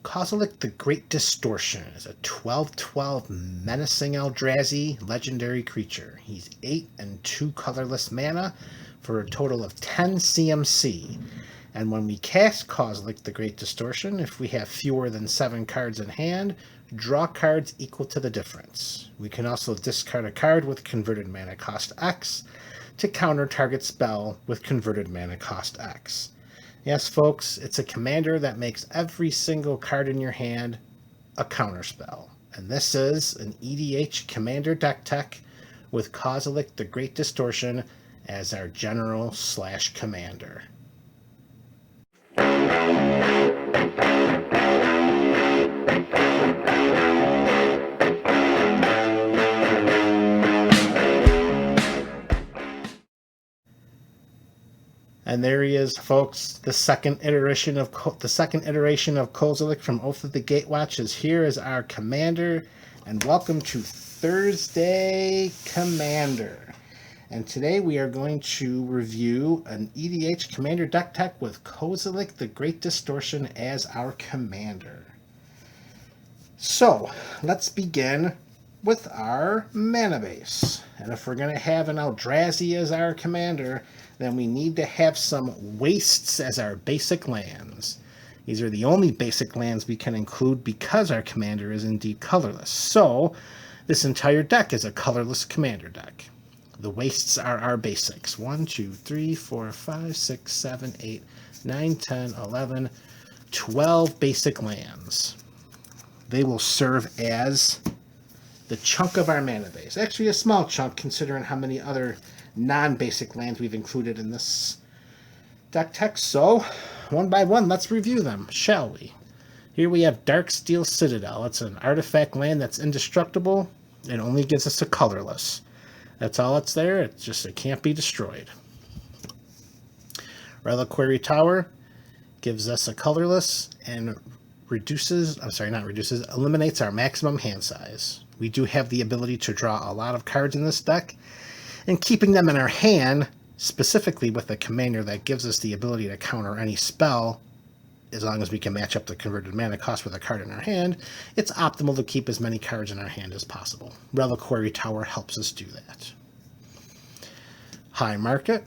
Kozilek the Great Distortion is a 12/12 menacing Eldrazi legendary creature. He's 8 and 2 colorless mana for a total of 10 CMC. And when we cast Kozilek the Great Distortion, if we have fewer than 7 cards in hand, draw cards equal to the difference. We can also discard a card with converted mana cost X to counter target spell with converted mana cost X. Yes, folks, it's a commander that makes every single card in your hand a counterspell. And this is an EDH commander deck tech with Kozilek the Great Distortion as our general/commander. And there he is, folks. The second iteration of Kozilek from Oath of the Gatewatch is here as our commander. And welcome to Thursday Commander. And today we are going to review an EDH commander deck tech with Kozilek the Great Distortion as our commander. So let's begin with our mana base. And if we're going to have an Eldrazi as our commander, then we need to have some wastes as our basic lands. These are the only basic lands we can include because our commander is indeed colorless. So this entire deck is a colorless commander deck. The wastes are our basics. 1, 2, 3, 4, 5, 6, 7, 8, 9, 10, 11, 12 basic lands. They will serve as the chunk of our mana base. Actually a small chunk considering how many other non-basic lands we've included in this deck tech. So, one by one, let's review them, shall we? Here we have Darksteel Citadel. It's an artifact land that's indestructible. It only gives us a colorless. That's all it's there. It can't be destroyed. Reliquary Tower gives us a colorless and eliminates our maximum hand size. We do have the ability to draw a lot of cards in this deck, and keeping them in our hand, specifically with a commander that gives us the ability to counter any spell, as long as we can match up the converted mana cost with a card in our hand, it's optimal to keep as many cards in our hand as possible. Reliquary Tower helps us do that. High Market,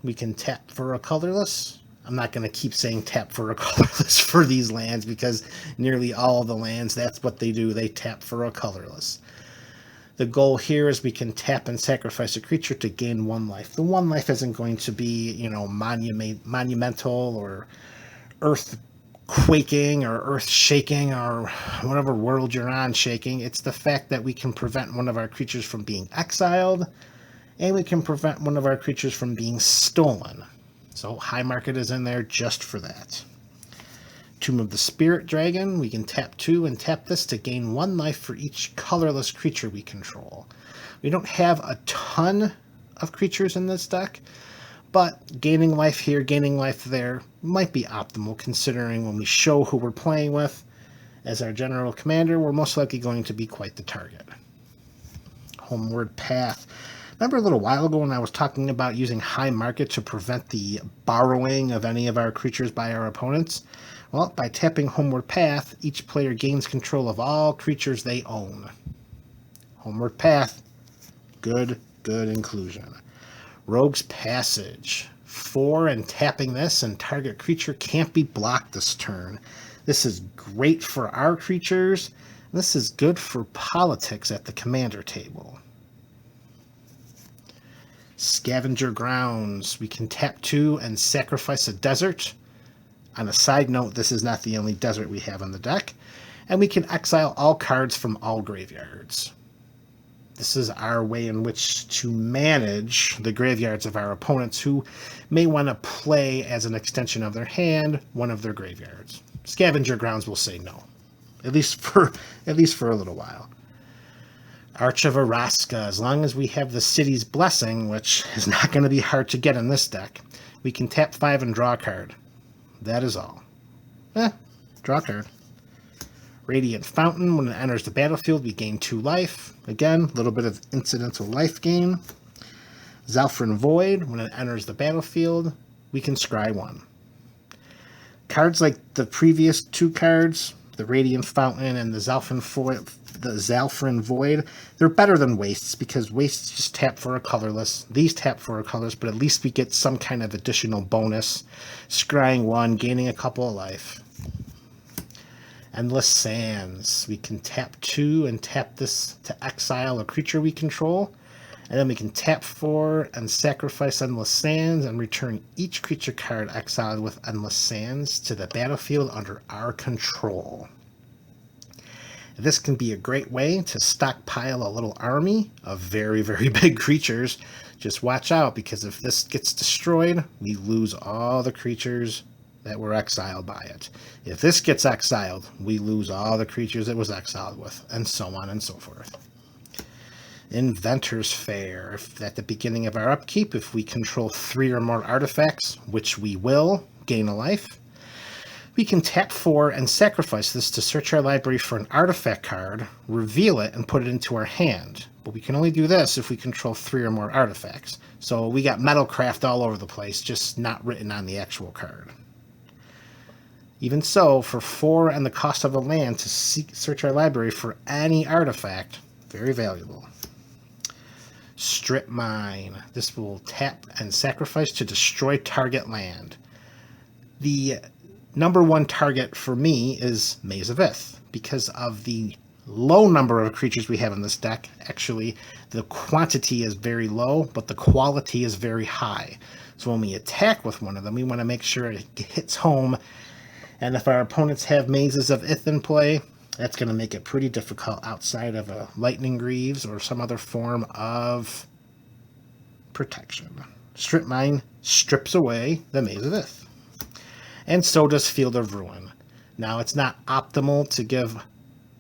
we can tap for a colorless. I'm not going to keep saying tap for a colorless for these lands because nearly all of the lands, that's what they do. They tap for a colorless. The goal here is we can tap and sacrifice a creature to gain 1 life. The 1 life isn't going to be, monumental or earth quaking or earth shaking or whatever world you're on shaking. It's the fact that we can prevent one of our creatures from being exiled, and we can prevent one of our creatures from being stolen. So High Market is in there just for that. Tomb of the Spirit Dragon, we can tap 2 and tap this to gain 1 life for each colorless creature we control. We don't have a ton of creatures in this deck, but gaining life here, gaining life there might be optimal considering when we show who we're playing with as our general commander, we're most likely going to be quite the target. Homeward Path. Remember a little while ago when I was talking about using High Market to prevent the borrowing of any of our creatures by our opponents? Well, by tapping Homeward Path, each player gains control of all creatures they own. Homeward Path, good inclusion. Rogue's Passage. 4 and tapping this, and target creature can't be blocked this turn. This is great for our creatures. This is good for politics at the commander table. Scavenger Grounds. We can tap 2 and sacrifice a desert. On a side note, this is not the only desert we have on the deck. And we can exile all cards from all graveyards. This is our way in which to manage the graveyards of our opponents who may want to play as an extension of their hand one of their graveyards. Scavenger Grounds will say no, at least for a little while. Arch of Araska, as long as we have the City's Blessing, which is not going to be hard to get in this deck, we can tap 5 and draw a card. That is all. Draw a card. Radiant Fountain, when it enters the battlefield, we gain 2 life. Again, a little bit of incidental life gain. Zalfrin Void, when it enters the battlefield, we can scry 1. Cards like the previous 2 cards, the Radiant Fountain and the Zalfrin Void, they're better than Wastes because Wastes just tap for a colorless. These tap for a colorless, but at least we get some kind of additional bonus. Scrying 1, gaining a couple of life. Endless Sands. We can tap 2 and tap this to exile a creature we control. And then we can tap 4 and sacrifice Endless Sands and return each creature card exiled with Endless Sands to the battlefield under our control. This can be a great way to stockpile a little army of very, very big creatures. Just watch out, because if this gets destroyed, we lose all the creatures that were exiled by it. If this gets exiled, we lose all the creatures it was exiled with, and so on and so forth. Inventor's Fair. If at the beginning of our upkeep, if we control 3 or more artifacts, which we will, gain a life, we can tap 4 and sacrifice this to search our library for an artifact card, reveal it, and put it into our hand. But we can only do this if we control 3 or more artifacts. So we got Metalcraft all over the place, just not written on the actual card. Even so, for 4 and the cost of a land to search our library for any artifact, very valuable. Strip Mine. This will tap and sacrifice to destroy target land. The number 1 target for me is Maze of Ith, because of the low number of creatures we have in this deck. Actually, the quantity is very low, but the quality is very high. So when we attack with one of them, we want to make sure it hits home. And if our opponents have Mazes of Ith in play, that's going to make it pretty difficult outside of a Lightning Greaves or some other form of protection. Strip Mine strips away the Maze of Ith. And so does Field of Ruin. Now, it's not optimal to give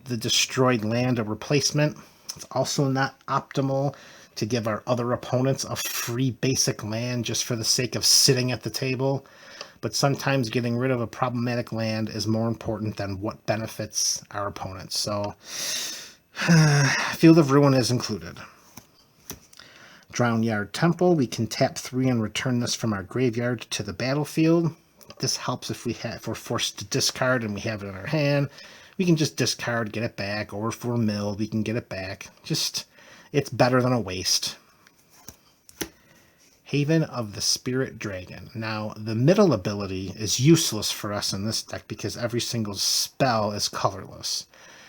the destroyed land a replacement. It's also not optimal to give our other opponents a free basic land just for the sake of sitting at the table. But sometimes getting rid of a problematic land is more important than what benefits our opponents. So, Field of Ruin is included. Drownyard Temple. We can tap 3 and return this from our graveyard to the battlefield. This helps if we're forced to discard and we have it in our hand. We can just discard, get it back, or if we're milled, we can get it back. It's better than a waste. Haven of the Spirit Dragon. Now, the middle ability is useless for us in this deck because every single spell is colorless.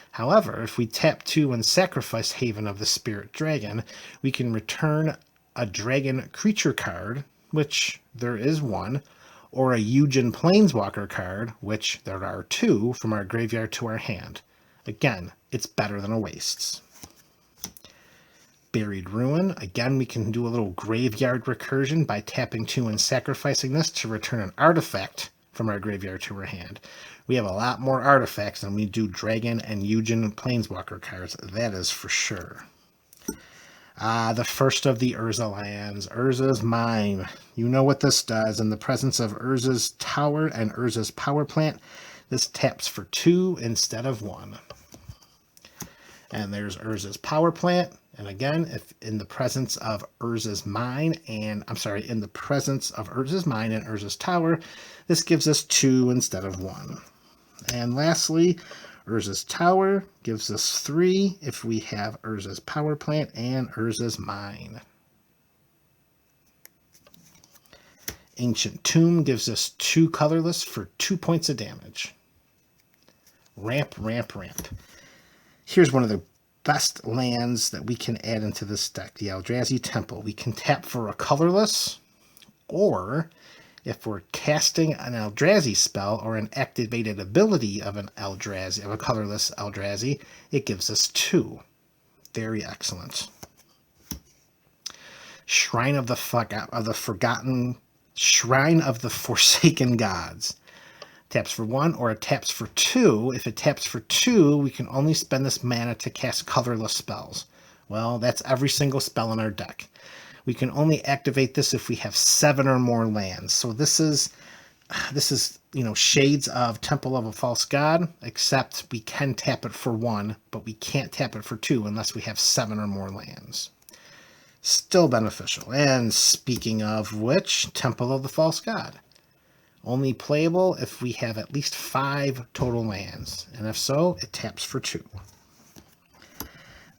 However, if we tap 2 and sacrifice Haven of the Spirit Dragon, we can return a dragon creature card, which there is 1, or a Eugen Planeswalker card, which there are 2, from our graveyard to our hand. Again, it's better than a wastes. Buried Ruin. Again, we can do a little graveyard recursion by tapping 2 and sacrificing this to return an artifact from our graveyard to our hand. We have a lot more artifacts than we do Dragon and Eugen Planeswalker cards, that is for sure. The first of the Urza lands, Urza's Mine. You know what this does. In the presence of Urza's Tower and Urza's Power Plant, this taps for 2 instead of 1. And there's Urza's Power Plant. And again, if in the presence of Urza's Mine and Urza's Tower, this gives us 2 instead of 1. And lastly, Urza's Tower gives us 3 if we have Urza's Power Plant and Urza's Mine. Ancient Tomb gives us 2 colorless for 2 points of damage. Ramp. Here's one of the best lands that we can add into this deck, the Eldrazi Temple. We can tap for a colorless, or if we're casting an Eldrazi spell or an activated ability of a colorless Eldrazi, it gives us 2. Very excellent. Shrine of the Forsaken Gods. Taps for 1 or it taps for 2. If it taps for 2, we can only spend this mana to cast colorless spells. Well, that's every single spell in our deck. We can only activate this if we have 7 or more lands. So this is shades of Temple of a False God, except we can tap it for 1, but we can't tap it for 2 unless we have 7 or more lands. Still beneficial. And speaking of which, Temple of the False God. Only playable if we have at least 5 total lands, and if so, it taps for 2.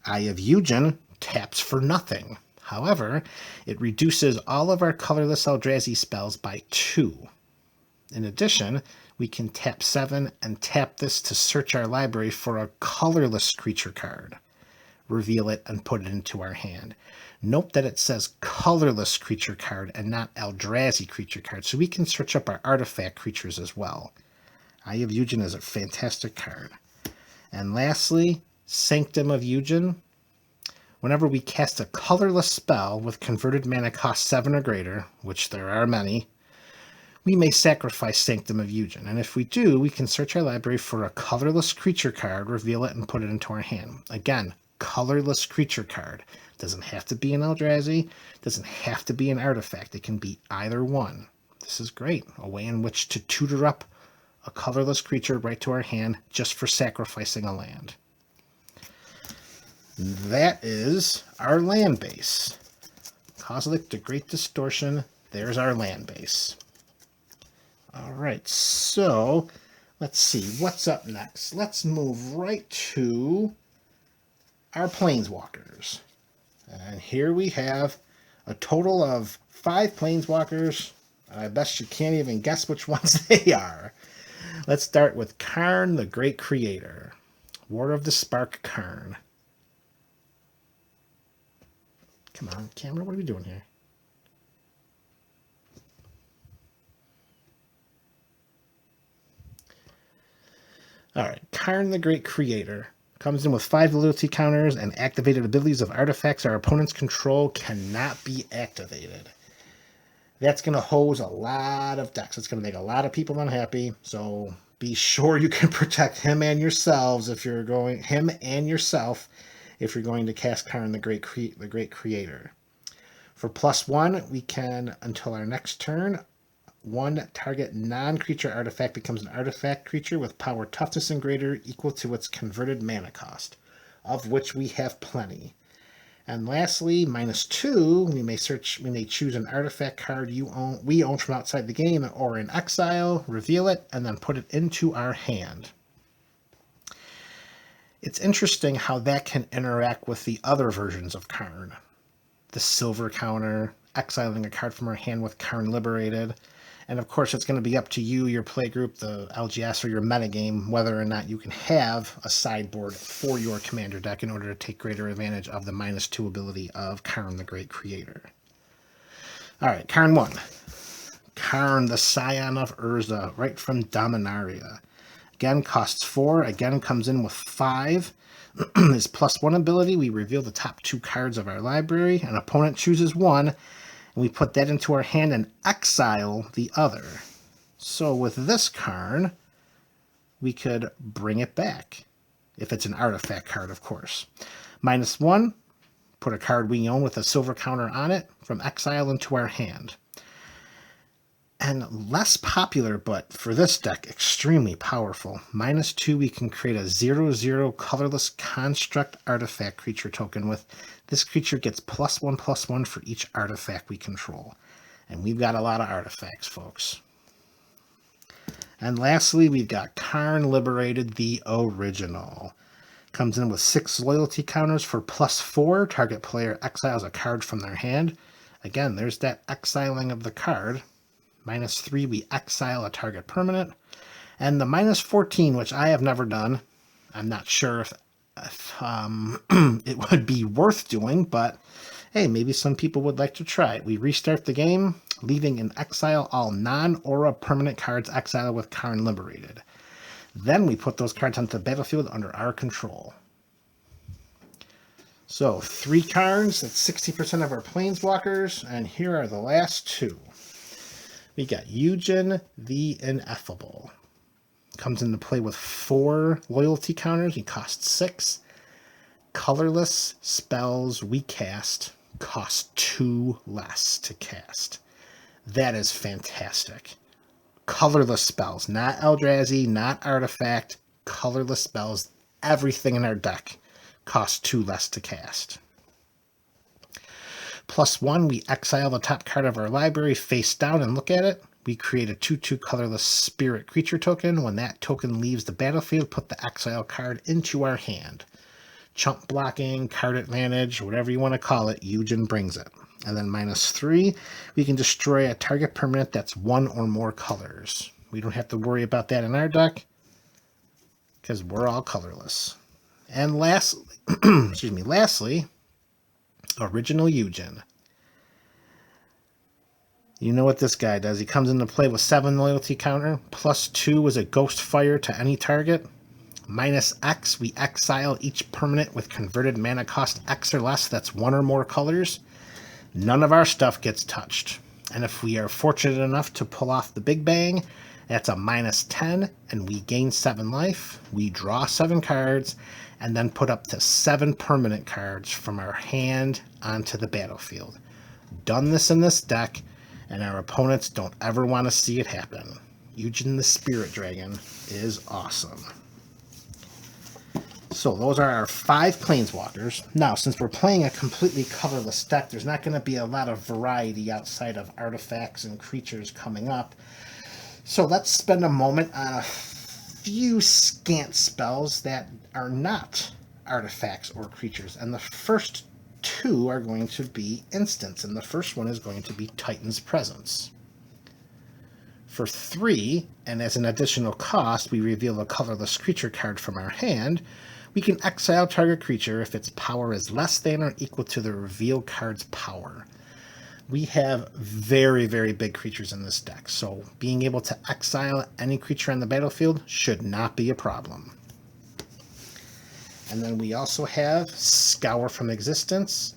Eye of Eugen taps for nothing. However, it reduces all of our colorless Eldrazi spells by 2. In addition, we can tap 7 and tap this to search our library for a colorless creature card. Reveal it and put it into our hand. Note that it says colorless creature card and not Eldrazi creature card, so we can search up our artifact creatures as well. Eye of Eugen is a fantastic card. And lastly, Sanctum of Eugen. Whenever we cast a colorless spell with converted mana cost 7 or greater, which there are many, we may sacrifice Sanctum of Eugen. And if we do, we can search our library for a colorless creature card, reveal it, and put it into our hand. Again, colorless creature card. Doesn't have to be an Eldrazi, doesn't have to be an artifact. It can be either one. This is great. A way in which to tutor up a colorless creature right to our hand just for sacrificing a land. That is our land base. Kozilek to Great Distortion. There's our land base. All right, so let's see what's up next. Let's move right to our Planeswalkers. And here we have a total of 5 Planeswalkers. I bet you can't even guess which ones they are. Let's start with Karn, the Great Creator. War of the Spark, Karn. Come on, camera, what are we doing here? Alright, Karn the Great Creator. Comes in with 5 loyalty counters, and activated abilities of artifacts our opponents control cannot be activated. That's going to hose a lot of decks. It's going to make a lot of people unhappy, so be sure you can protect him and yourselves if you're going to cast Karn the Great Creator. For +1, we can, until our next turn, 1 target non-creature artifact becomes an artifact creature with power, toughness, and greater equal to its converted mana cost, of which we have plenty. And lastly, -2, we may choose an artifact card we own from outside the game or in exile, reveal it, and then put it into our hand. It's interesting how that can interact with the other versions of Karn. The silver counter, exiling a card from our hand with Karn Liberated. And of course, it's going to be up to you, your playgroup, the LGS, or your metagame, whether or not you can have a sideboard for your commander deck in order to take greater advantage of the -2 ability of Karn the Great Creator. All right, Karn 1. Karn, the Scion of Urza, right from Dominaria. Again, costs 4. Again, comes in with 5. His +1 ability, we reveal the top 2 cards of our library. An opponent chooses 1, and we put that into our hand and exile the other. So with this Karn, we could bring it back. If it's an artifact card, of course. -1, put a card we own with a silver counter on it from exile into our hand. And less popular, but for this deck, extremely powerful. -2, we can create a 0/0 colorless construct artifact creature token with this creature gets +1/+1 for each artifact we control. And we've got a lot of artifacts, folks. And lastly, we've got Karn Liberated, the original. Comes in with 6 loyalty counters for +4. Target player exiles a card from their hand. Again, there's that exiling of the card. -3, we exile a target permanent. And the -14, which I have never done. I'm not sure if it would be worth doing, but hey, maybe some people would like to try it. We restart the game, leaving in exile all non-aura permanent cards exiled with Karn Liberated. Then we put those cards onto the battlefield under our control. So 3 cards, that's 60% of our Planeswalkers, and here are the last 2. We got Eugen the Ineffable. Comes into play with 4 loyalty counters. He costs 6. Colorless spells we cast cost 2 less to cast. That is fantastic. Colorless spells, not Eldrazi, not artifact, colorless spells. Everything in our deck costs 2 less to cast. +1, we exile the top card of our library face down and look at it. we create a 2/2 colorless spirit creature token. When that token leaves the battlefield, put the exile card into our hand. Chump blocking, card advantage, whatever you want to call it, Eugen brings it. And then -3, we can destroy a target permanent that's one or more colors. We don't have to worry about that in our deck because we're all colorless. And lastly, lastly, original Eugen. You know what this guy does. He comes into play with 7 loyalty counter. +2 is a ghost fire to any target. -X, we exile each permanent with converted mana cost X or less that's one or more colors. None of our stuff gets touched. And if we are fortunate enough to pull off the Big Bang, that's a -10, and we gain 7 life. We draw 7 cards, and then put up to 7 permanent cards from our hand onto the battlefield. Done this in this deck, and our opponents don't ever want to see it happen. Eugen the Spirit Dragon is awesome. So those are our 5 Planeswalkers. Now, since we're playing a completely colorless deck, there's not going to be a lot of variety outside of artifacts and creatures coming up. So let's spend a moment on a few scant spells that are not artifacts or creatures. And the first 2 are going to be instants, and the first one is going to be Titan's Presence. For 3, and as an additional cost, we reveal a colorless creature card from our hand. We can exile target creature if its power is less than or equal to the revealed card's power. We have very, very big creatures in this deck, so being able to exile any creature on the battlefield should not be a problem. And then we also have Scour from Existence.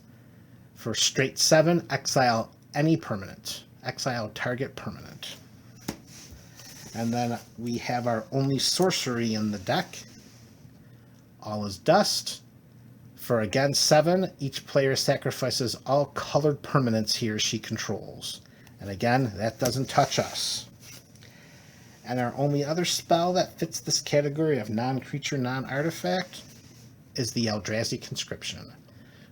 For straight 7, exile any permanent. Exile target permanent. And then we have our only sorcery in the deck. All is Dust. For again 7, each player sacrifices all colored permanents he or she controls. And again, that doesn't touch us. And our only other spell that fits this category of non-creature, non-artifact is the Eldrazi Conscription.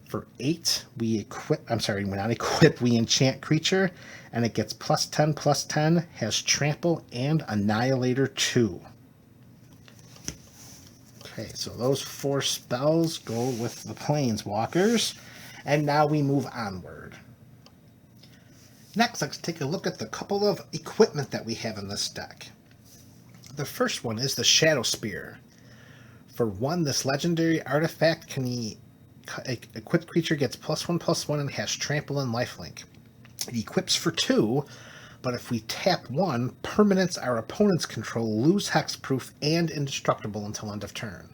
For 8, we enchant creature, and it gets +10/+10, has Trample and Annihilator 2. Okay, so those 4 spells go with the Planeswalkers, and now we move onward. Next, let's take a look at the couple of equipment that we have in this deck. The first one is the Shadow Spear. For 1, this legendary artifact equipped creature gets +1/+1 and has Trample and Lifelink. It equips for 2, but if we tap 1, permanents our opponents control lose hexproof and indestructible until end of turn.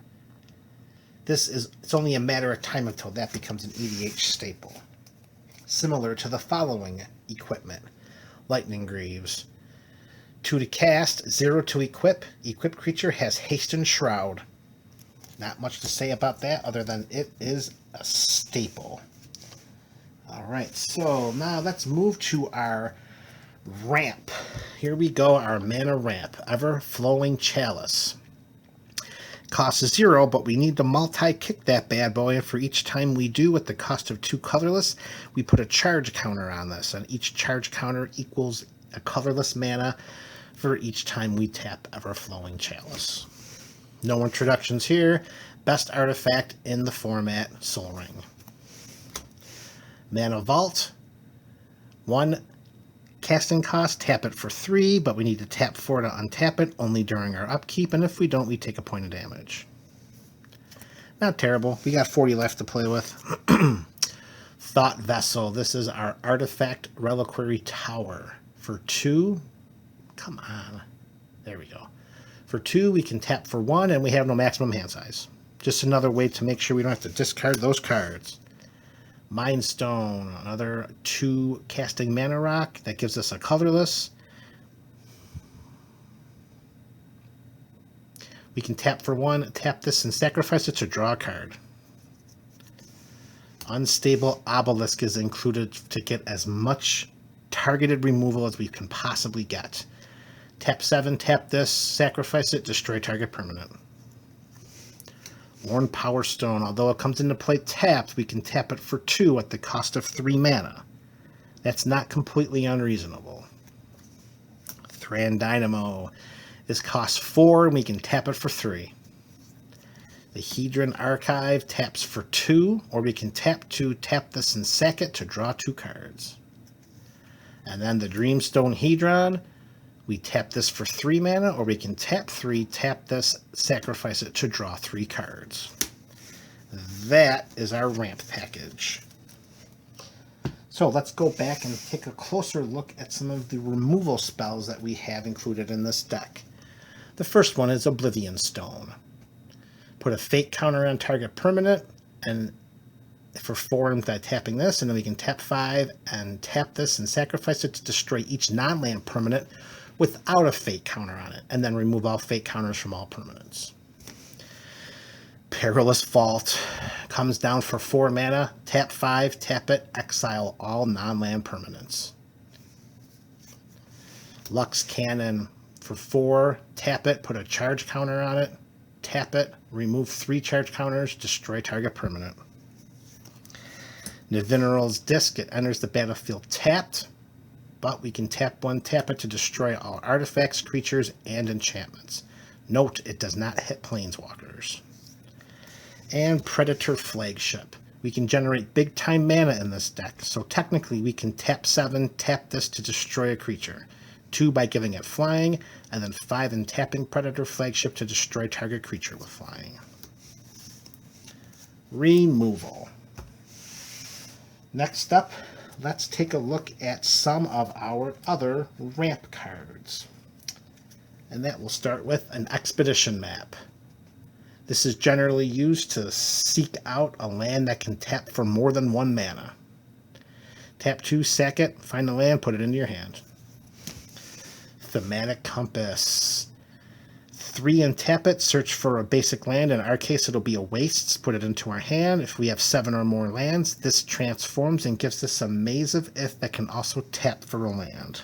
It's only a matter of time until that becomes an EDH staple. Similar to the following equipment: Lightning Greaves. 2 to cast, 0 to equip. Equipped creature has Haste and Shroud. Not much to say about that other than it is a staple. Alright, so now let's move to our ramp. Here we go, our mana ramp. Ever-Flowing Chalice. Cost is 0, but we need to multi-kick that bad boy, and for each time we do, at the cost of 2 colorless, we put a charge counter on this, and each charge counter equals a colorless mana for each time we tap Ever-Flowing Chalice. No introductions here. Best artifact in the format, Sol Ring. Mana Vault. 1 casting cost, tap it for 3, but we need to tap 4 to untap it, only during our upkeep, and if we don't, we take a point of damage. Not terrible. We got 40 left to play with. Thought Vessel. This is our artifact reliquary tower. For 2, come on. There we go. For 2, we can tap for 1, and we have no maximum hand size. Just another way to make sure we don't have to discard those cards. Mind Stone, another 2 casting mana rock. That gives us a colorless. We can tap for 1, tap this, and sacrifice it to draw a card. Unstable Obelisk is included to get as much targeted removal as we can possibly get. Tap 7, tap this, sacrifice it, destroy target permanent. Worn Power Stone. Although it comes into play tapped, we can tap it for 2 at the cost of 3 mana. That's not completely unreasonable. Thran Dynamo. This costs 4, and we can tap it for 3. The Hedron Archive taps for 2, or we can tap 2, tap this and sack it to draw 2 cards. And then the Dreamstone Hedron, we tap this for 3 mana, or we can tap 3, tap this, sacrifice it to draw 3 cards. That is our ramp package. So let's go back and take a closer look at some of the removal spells that we have included in this deck. The first one is Oblivion Stone. Put a fate counter on target permanent, and for 4 by tapping this, and then we can tap 5 and tap this and sacrifice it to destroy each non-land permanent without a fate counter on it, and then remove all fate counters from all permanents. Perilous Vault comes down for 4 mana, tap 5, tap it, exile all non-land permanents. Lux Cannon for 4, tap it, put a charge counter on it, tap it, remove 3 charge counters, destroy target permanent. Nevinyrral's Disc, it enters the battlefield tapped, but we can tap 1, tap it to destroy all artifacts, creatures, and enchantments. Note, it does not hit Planeswalkers. And Predator Flagship. We can generate big time mana in this deck, so technically we can tap 7, tap this to destroy a creature. 2 by giving it flying, and then 5 and tapping Predator Flagship to destroy target creature with flying. Removal. Next up, let's take a look at some of our other ramp cards. And that will start with an Expedition Map. This is generally used to seek out a land that can tap for more than 1 mana. Tap 2, sack it, find a land, put it into your hand. Thematic Compass. 3 and tap it, search for a basic land. In our case, it'll be a Wastes. Put it into our hand. If we have 7 or more lands, this transforms and gives us a Maze of Ith that can also tap for a land.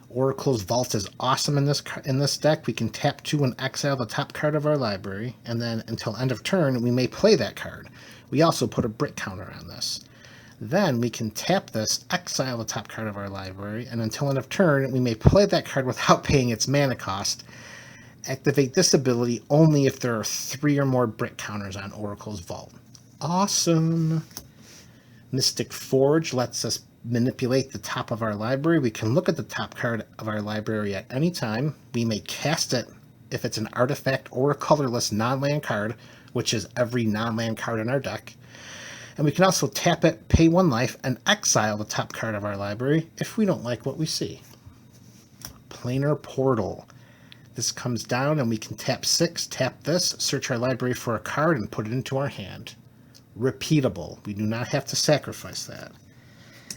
Oracle's Vault is awesome in this deck. We can tap 2 and exile the top card of our library, and then until end of turn, we may play that card. We also put a brick counter on this. Then we can tap this, exile the top card of our library, and until end of turn, we may play that card without paying its mana cost. Activate this ability only if there are 3 or more brick counters on Oracle's Vault. Awesome! Mystic Forge lets us manipulate the top of our library. We can look at the top card of our library at any time. We may cast it if it's an artifact or a colorless non-land card, which is every non-land card in our deck. And we can also tap it, pay 1 life, and exile the top card of our library if we don't like what we see. Planar Portal. This comes down and we can tap 6, tap this, search our library for a card, and put it into our hand. Repeatable. We do not have to sacrifice that.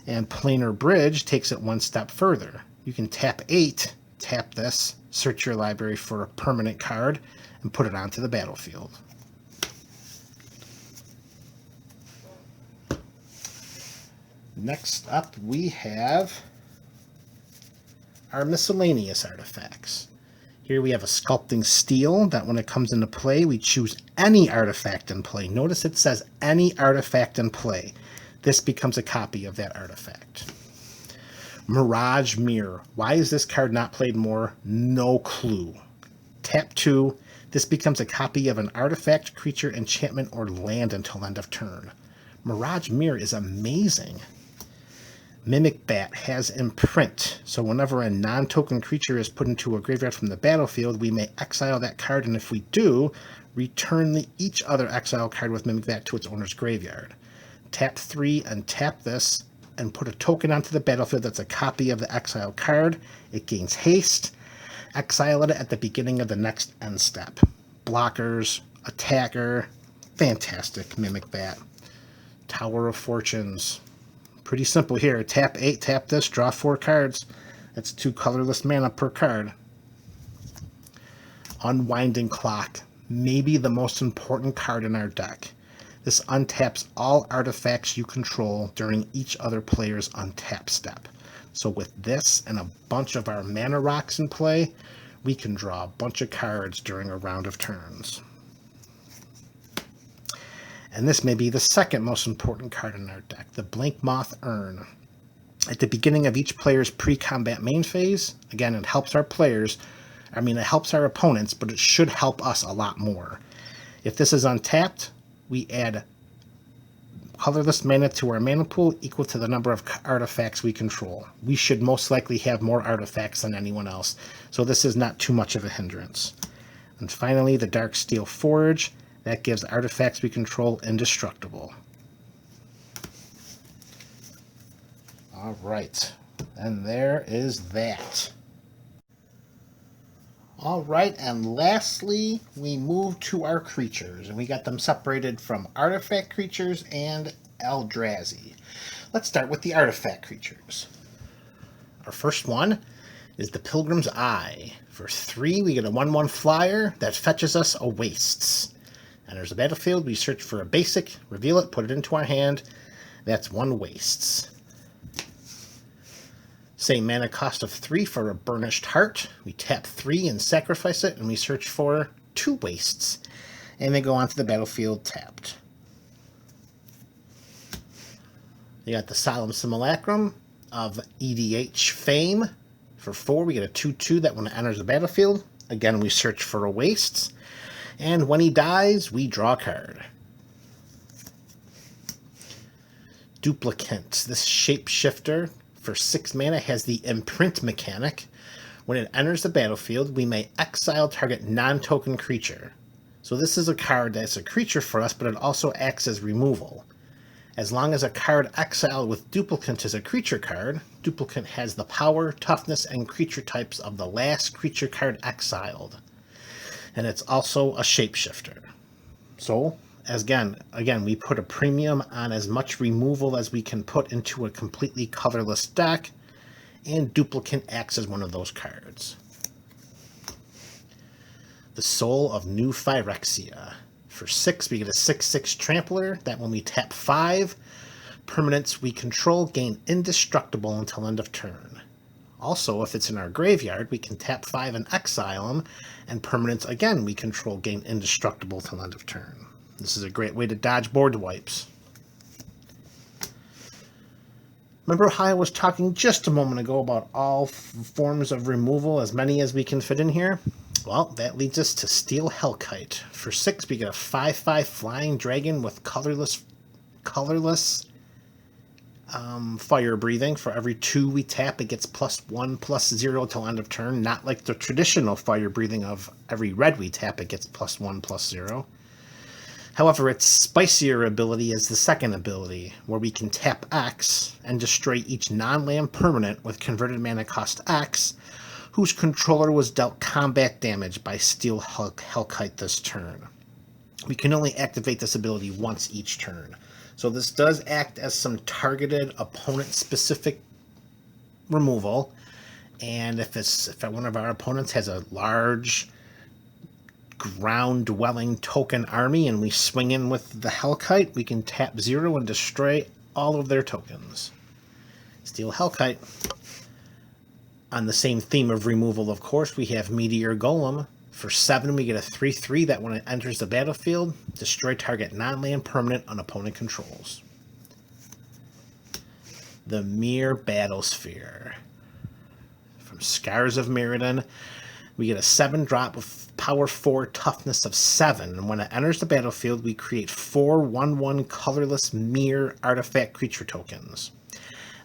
And Planar Bridge takes it 1 step further. You can tap 8, tap this, search your library for a permanent card, and put it onto the battlefield. Next up, we have our miscellaneous artifacts. Here we have a Sculpting Steel that when it comes into play, we choose any artifact in play. Notice it says any artifact in play. This becomes a copy of that artifact. Mirage Mirror. Why is this card not played more? No clue. Tap 2. This becomes a copy of an artifact, creature, enchantment, or land until end of turn. Mirage Mirror is amazing. Mimic Bat has Imprint, so whenever a non-token creature is put into a graveyard from the battlefield, we may exile that card, and if we do, return each other exile card with Mimic Bat to its owner's graveyard. Tap 3 and tap this, and put a token onto the battlefield that's a copy of the exile card. It gains haste. Exile it at the beginning of the next end step. Blockers, attacker, fantastic Mimic Bat. Tower of Fortunes. Pretty simple here. Tap 8, tap this, draw 4 cards. That's 2 colorless mana per card. Unwinding Clock. Maybe the most important card in our deck. This untaps all artifacts you control during each other player's untap step. So with this and a bunch of our mana rocks in play, we can draw a bunch of cards during a round of turns. And this may be the second most important card in our deck, the Blink Moth Urn. At the beginning of each player's pre-combat main phase, again, it helps our players. It helps our opponents, but it should help us a lot more. If this is untapped, we add colorless mana to our mana pool equal to the number of artifacts we control. We should most likely have more artifacts than anyone else, so this is not too much of a hindrance. And finally, the Darksteel Forge. That gives artifacts we control indestructible. All right, and there is that. All right, and lastly, we move to our creatures, and we got them separated from artifact creatures and Eldrazi. Let's start with the artifact creatures. Our first one is the Pilgrim's Eye. For 3, we get a 1/1 flyer that fetches us a Wastes. Enters the battlefield, we search for a basic, reveal it, put it into our hand. That's 1 Wastes. Same mana cost of 3 for a Burnished Heart. We tap 3 and sacrifice it, and we search for 2 Wastes. And they go onto the battlefield tapped. You got the Solemn Simulacrum of EDH Fame. For 4, we get a 2/2 that when it enters the battlefield, again, we search for a Wastes. And when he dies, we draw a card. Duplicant. This shapeshifter for 6 mana has the Imprint mechanic. When it enters the battlefield, we may exile target non-token creature. So this is a card that's a creature for us, but it also acts as removal. As long as a card exiled with Duplicant is a creature card, Duplicant has the power, toughness, and creature types of the last creature card exiled. And it's also a shapeshifter. So, again, we put a premium on as much removal as we can put into a completely colorless deck, and Duplicant acts as one of those cards. The Soul of New Phyrexia. For 6, we get a 6/6 Trampler that when we tap 5, permanents we control gain indestructible until end of turn. Also, if it's in our graveyard, we can tap 5 and exile them, and permanents, again, we control gain indestructible till end of turn. This is a great way to dodge board wipes. Remember how I was talking just a moment ago about all forms of removal, as many as we can fit in here? Well, that leads us to Steel Hellkite. For 6, we get a 5/5 flying dragon with colorless fire breathing. For every 2 we tap, it gets +1/+0 till end of turn. Not like the traditional fire breathing of every red we tap, it gets +1/+0. However, its spicier ability is the second ability, where we can tap X and destroy each non-land permanent with converted mana cost X, whose controller was dealt combat damage by Steel Hellkite this turn. We can only activate this ability once each turn. So this does act as some targeted opponent-specific removal, and if one of our opponents has a large ground-dwelling token army and we swing in with the Hellkite, we can tap 0 and destroy all of their tokens. Steel Hellkite. On the same theme of removal, of course, we have Meteor Golem. For 7, we get a 3/3 that when it enters the battlefield, destroy target non-land permanent an opponent controls. The Mere Battlesphere. From Scars of Mirrodin, we get a 7-drop with power 4, toughness of 7. And when it enters the battlefield, we create 4 1/1 colorless Mere artifact creature tokens.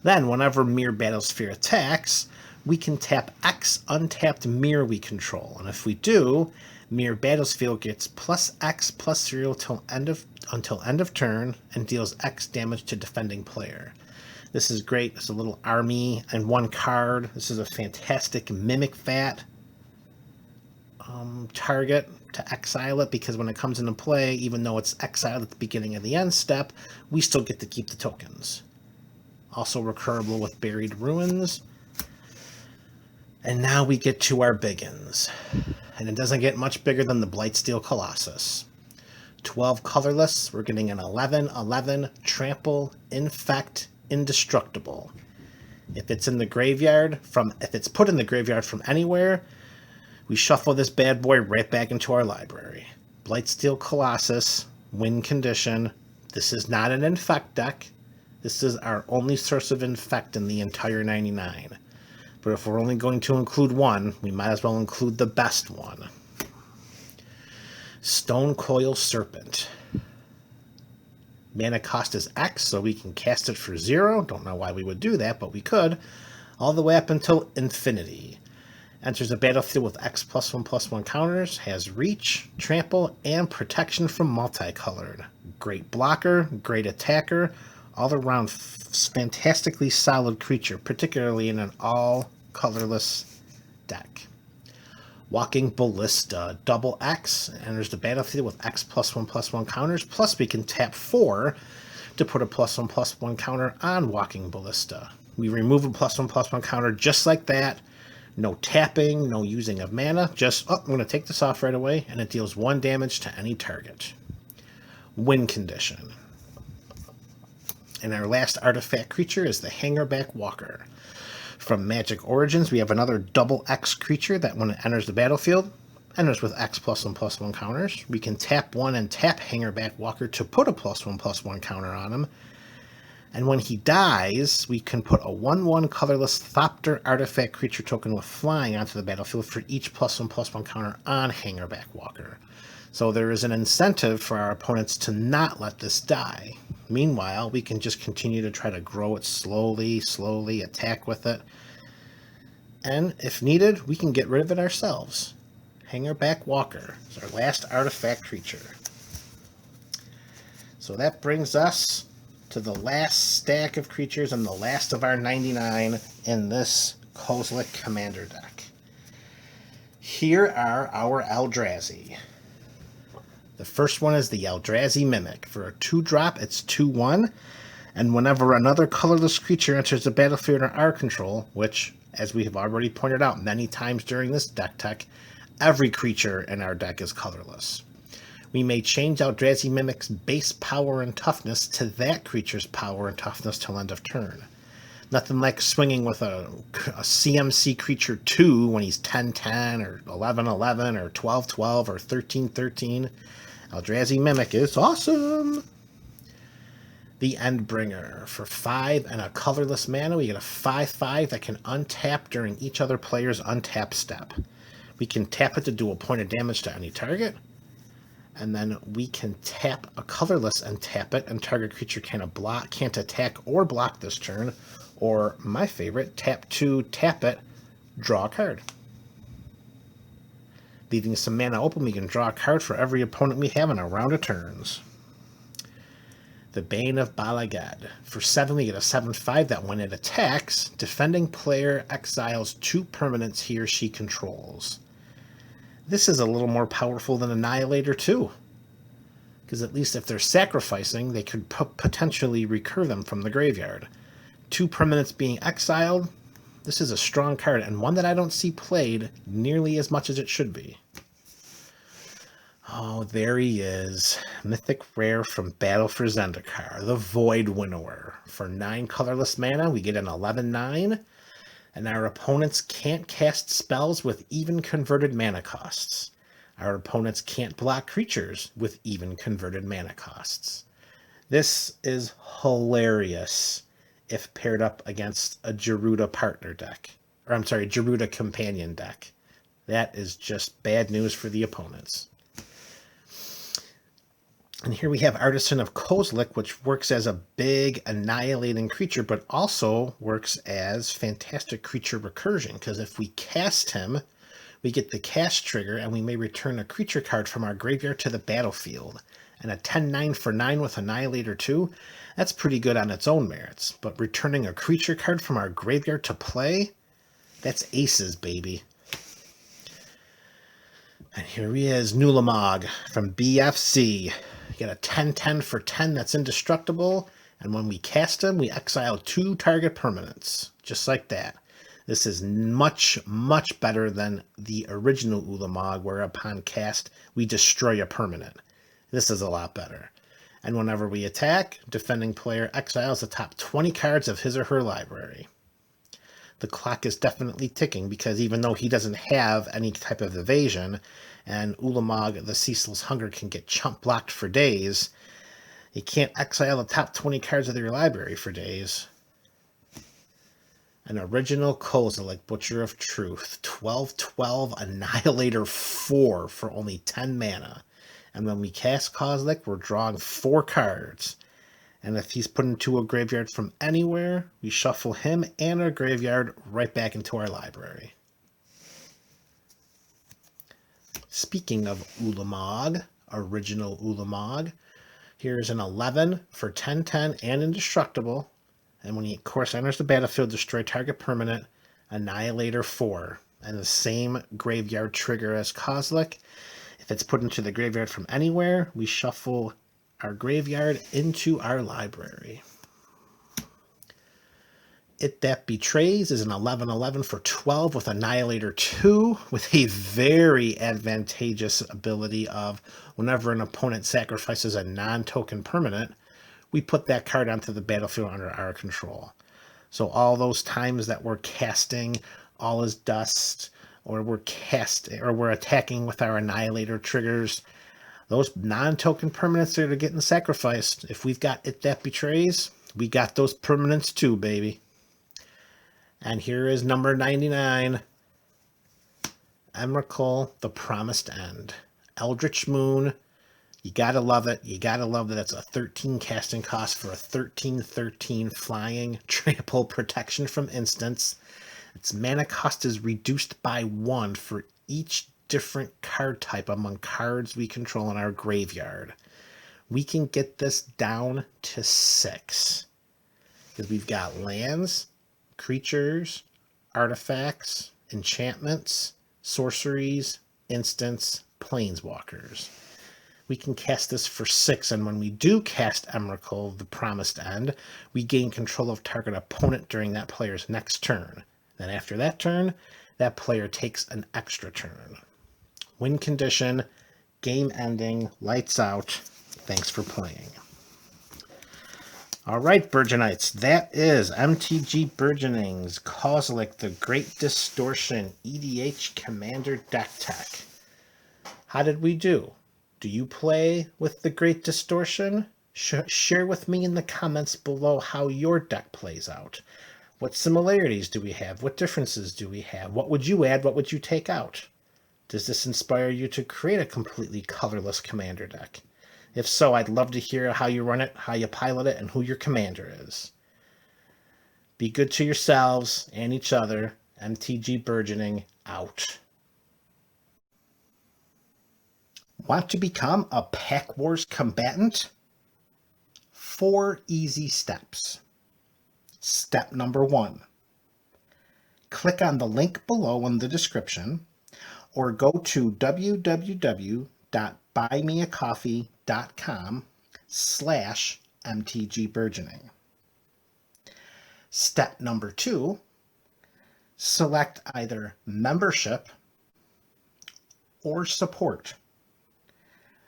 Then, whenever Mere Battlesphere attacks, we can tap X untapped Mirror we control, and if we do, Mirror Battlefield gets +X/+0 until end of turn and deals X damage to defending player. This is great. It's a little army and 1 card. This is a fantastic Mimic Vat target to exile it, because when it comes into play, even though it's exiled at the beginning of the end step, we still get to keep the tokens. Also recurable with Buried Ruins. And now we get to our biggins. And it doesn't get much bigger than the Blightsteel Colossus. 12 colorless, we're getting an 11/11 Trample, Infect, Indestructible. If it's put in the graveyard from anywhere, we shuffle this bad boy right back into our library. Blightsteel Colossus, win condition. This is not an Infect deck. This is our only source of infect in the entire 99. But if we're only going to include one, we might as well include the best one. Stone Coil Serpent. Mana cost is X, so we can cast it for 0. Don't know why we would do that, but we could. All the way up until infinity. Enters the battlefield with X+1/+1 counters, has reach, trample, and protection from multicolored. Great blocker, great attacker, all around fantastically solid creature, particularly in an all colorless deck. Walking Ballista, double X, enters the battlefield with X+1/+1 counters, plus we can tap 4 to put a +1/+1 counter on Walking Ballista. We remove a +1/+1 counter just like that. No tapping, no using of mana, just, I'm going to take this off right away, and it deals 1 damage to any target. Win condition. And our last artifact creature is the Hangerback Walker. From Magic Origins, we have another double X creature that when it enters the battlefield, enters with X+1/+1 counters. We can tap 1 and tap Hangerback Walker to put a +1/+1 counter on him. And when he dies, we can put a 1/1 colorless Thopter artifact creature token with flying onto the battlefield for each +1/+1 counter on Hangerback Walker. So there is an incentive for our opponents to not let this die. Meanwhile, we can just continue to try to grow it slowly, attack with it. And if needed, we can get rid of it ourselves. Hangerback Walker is our last artifact creature. So that brings us to the last stack of creatures and the last of our 99 in this Kozilek Commander deck. Here are our Eldrazi. The first one is the Eldrazi Mimic. For a 2-drop, it's 2/1, and whenever another colorless creature enters the battlefield under our control, which, as we have already pointed out many times during this deck tech, every creature in our deck is colorless. We may change Eldrazi Mimic's base power and toughness to that creature's power and toughness till end of turn. Nothing like swinging with a CMC creature 2 when he's 10/10 or 11/11 or 12/12 or 13/13. Eldrazi Mimic is awesome! The Endbringer. For 5 and a colorless mana, we get a 5/5 that can untap during each other player's untap step. We can tap it to do a point of damage to any target, and then we can tap a colorless and tap it, and target creature can't attack or block this turn, or, my favorite, tap 2, tap it, draw a card. Leaving some mana open, we can draw a card for every opponent we have in a round of turns. The Bane of Balagad. For 7, we get a 7/5 that when it attacks, defending player exiles 2 permanents he or she controls. This is a little more powerful than Annihilator too, because at least if they're sacrificing, they could potentially recur them from the graveyard. 2 permanents being exiled, this is a strong card, and one that I don't see played nearly as much as it should be. Oh, there he is. Mythic Rare from Battle for Zendikar, the Void Winnower. For 9 colorless mana, we get an 11/9, and our opponents can't cast spells with even converted mana costs. Our opponents can't block creatures with even converted mana costs. This is hilarious if paired up against a Gerudo partner deck. Or I'm sorry, Gerudo companion deck. That is just bad news for the opponents. And here we have Artisan of Kozilek, which works as a big annihilating creature, but also works as fantastic creature recursion, because if we cast him, we get the cast trigger, and we may return a creature card from our graveyard to the battlefield. And a 10/9 for 9 with Annihilator 2, that's pretty good on its own merits. But returning a creature card from our graveyard to play, that's aces, baby. And here he is, Nulamog from BFC. You get a 10/10 for 10 that's indestructible, and when we cast him, we exile 2 target permanents, just like that. This is much, much better than the original Ulamog, where upon cast, we destroy a permanent. This is a lot better. And whenever we attack, defending player exiles the top 20 cards of his or her library. The clock is definitely ticking, because even though he doesn't have any type of evasion, and Ulamog, the Ceaseless Hunger, can get chump blocked for days, You can't exile the top 20 cards of your library for days. An original Kozilek, Butcher of Truth. 12/12 Annihilator 4 for only 10 mana. And when we cast Kozilek, we're drawing 4 cards. And if he's put into a graveyard from anywhere, we shuffle him and our graveyard right back into our library. Speaking of Ulamog, original Ulamog, here's an 11 for 10/10 and indestructible. And when he, of course, enters the battlefield, destroy target permanent, Annihilator 4. And the same graveyard trigger as Kozilek. If it's put into the graveyard from anywhere, we shuffle our graveyard into our library. It That Betrays is an 11/11 for 12 with Annihilator 2, with a very advantageous ability of whenever an opponent sacrifices a non-token permanent, we put that card onto the battlefield under our control. So all those times that we're casting All Is Dust, or we're attacking with our Annihilator triggers, those non-token permanents that are getting sacrificed, if we've got It That Betrays, we got those permanents too, baby. And here is number 99. Emrakul, The Promised End. Eldritch Moon. You gotta love it. You gotta love that it's a 13 casting cost for a 13/13 flying trample protection from instants. Its mana cost is reduced by 1 for each different card type among cards we control in our graveyard. We can get this down to 6. Because we've got lands, creatures, artifacts, enchantments, sorceries, instants, planeswalkers. We can cast this for 6, and when we do cast Emrakul, The Promised End, we gain control of target opponent during that player's next turn. Then after that turn, that player takes an extra turn. Win condition, game ending, lights out. Thanks for playing. All right, Burgeonites, that is MTG Burgeoning's Kozilek, the Great Distortion EDH Commander deck tech. How did we do? Do you play with the Great Distortion? Share with me in the comments below how your deck plays out. What similarities do we have? What differences do we have? What would you add? What would you take out? Does this inspire you to create a completely colorless commander deck? If so, I'd love to hear how you run it, how you pilot it, and who your commander is. Be good to yourselves and each other. MTG Burgeoning out. Want to become a Pack Wars combatant? 4 easy steps. Step number 1. Click on the link below in the description or go to www.buymeacoffee.com/MTGBurgeoning. Step number 2. Select either membership or support.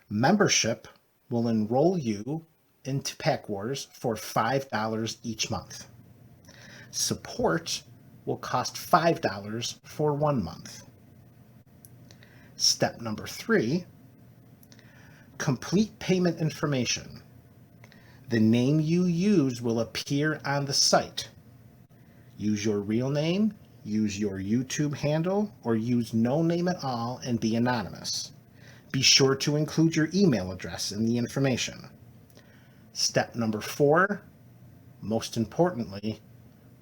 Membership will enroll you into Pack Wars for $5 each month. Support will cost $5 for 1 month. Step number 3, complete payment information. The name you use will appear on the site. Use your real name, use your YouTube handle, or use no name at all and be anonymous. Be sure to include your email address in the information. Step number 4, most importantly,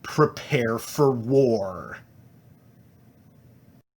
prepare for war.